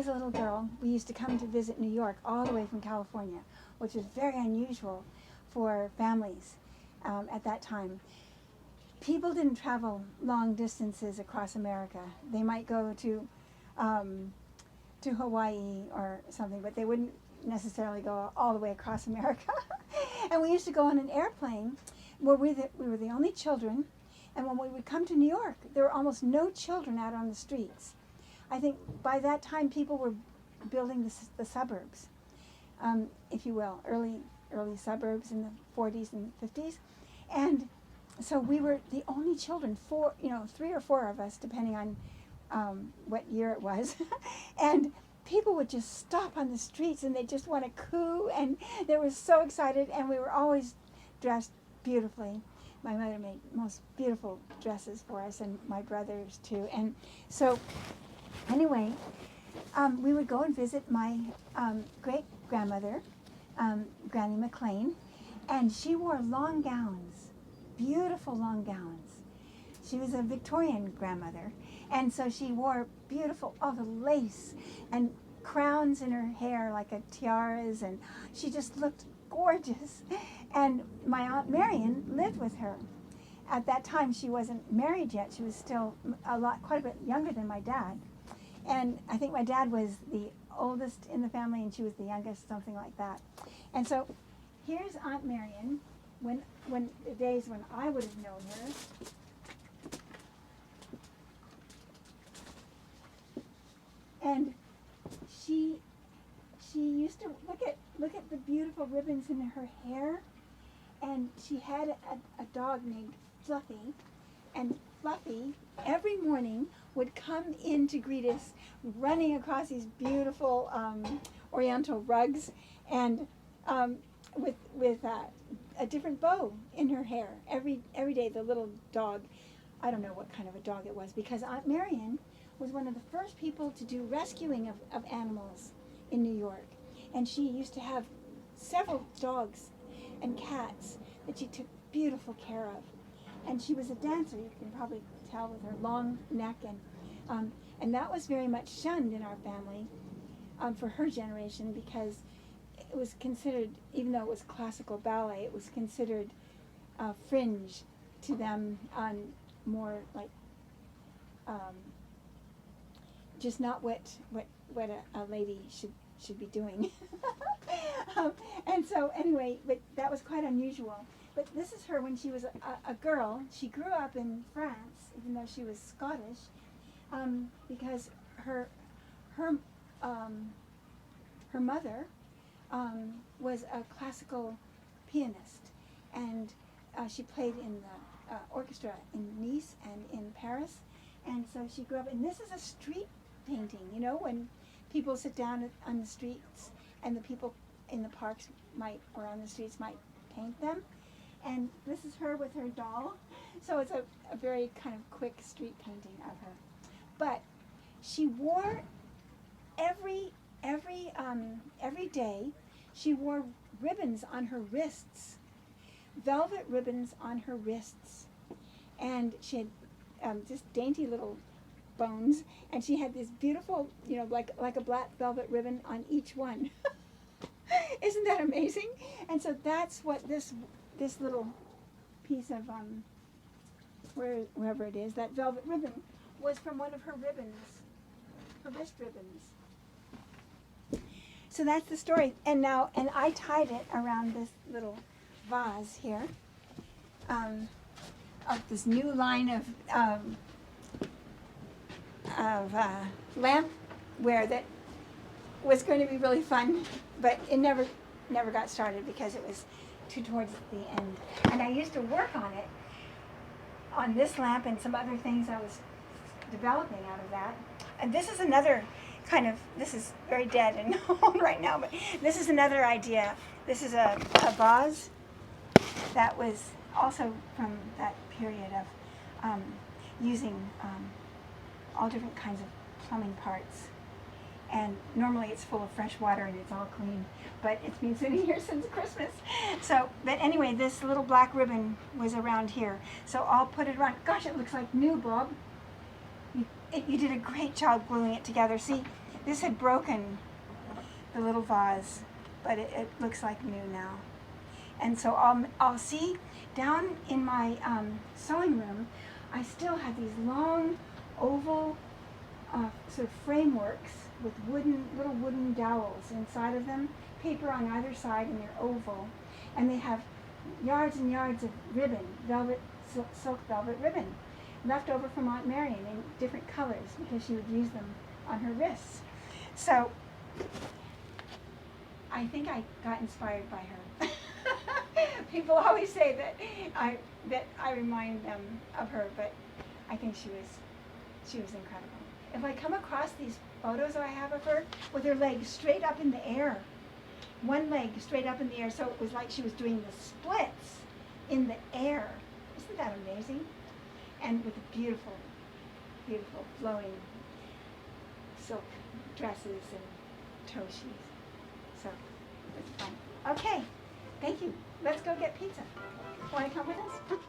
was a little girl, we used to come to visit New York all the way from California, which was very unusual for families at that time. People didn't travel long distances across America. They might go to Hawaii or something, but they wouldn't necessarily go all the way across America. And we used to go on an airplane where we were the only children. And when we would come to New York, there were almost no children out on the streets. I think by that time people were building the suburbs, if you will, early suburbs in the 40s and 50s. And so we were the only children, 3 or 4 of us, depending on what year it was. And people would just stop on the streets and they just want to coo, and they were so excited, and we were always dressed beautifully. My mother made most beautiful dresses for us, and my brothers too. And so anyway, we would go and visit my great-grandmother, Granny McLean, and she wore long gowns, beautiful long gowns. She was a Victorian grandmother, and so she wore beautiful, all the lace and crowns in her hair like a tiaras, and she just looked gorgeous. And my Aunt Marion lived with her. At that time, she wasn't married yet. She was still quite a bit younger than my dad. And I think my dad was the oldest in the family, and she was the youngest, something like that. And so here's Aunt Marion, when the days when I would have known her. And she used to look at the beautiful ribbons in her hair, and she had a dog named Fluffy, and Fluffy every morning would come in to greet us, running across these beautiful oriental rugs, and with a different bow in her hair every day. The little dog, I don't know what kind of a dog it was, because Aunt Marion was one of the first people to do rescuing of animals in New York. And she used to have several dogs and cats that she took beautiful care of. And she was a dancer, you can probably tell with her long neck, and that was very much shunned in our family for her generation, because it was considered, even though it was classical ballet, it was considered fringe to them, on more like just not what a lady should be doing. And so anyway, but that was quite unusual. But this is her when she was a girl. She grew up in France, even though she was Scottish, because her mother was a classical pianist, and she played in the orchestra in Nice and in Paris. And so she grew up, and this is a street painting, when people sit down on the streets, and the people in the parks or on the streets might paint them. And this is her with her doll. So it's a very kind of quick street painting of her. But she wore every day, she wore ribbons on her wrists, velvet ribbons on her wrists. And she had just dainty little bones, and she had this beautiful, like a black velvet ribbon on each one. Isn't that amazing? And so that's what this little piece of wherever it is, that velvet ribbon, was from one of her ribbons, her wrist ribbons. So that's the story. And I tied it around this little vase here, of this new line of lampware that was going to be really fun, but it never got started because it was too towards the end. And I used to work on this lamp and some other things I was developing out of that. And this is another this is very dead and old right now, but this is another idea. This is a vase that was also from that period of using all different kinds of plumbing parts. And normally it's full of fresh water and it's all clean, but it's been sitting here since Christmas. So, but anyway, this little black ribbon was around here. So I'll put it around. Gosh, it looks like new, Bob. You did a great job gluing it together. See, This had broken the little vase, but it looks like new now. And so I'll see down in my sewing room, I still have these long oval sort of frameworks with little wooden dowels inside of them, paper on either side, and they're oval. And they have yards and yards of ribbon, silk velvet ribbon, left over from Aunt Marion in different colors because she would use them on her wrists. So I think I got inspired by her. People always say that I remind them of her, but I think she was incredible. If I come across these photos I have of her with her legs straight up in the air, one leg straight up in the air, so it was like she was doing the splits in the air. Isn't that amazing? And with the beautiful, beautiful flowing silk dresses and toe shoes. So it's fun. Okay, thank you. Let's go get pizza. Want to come with us?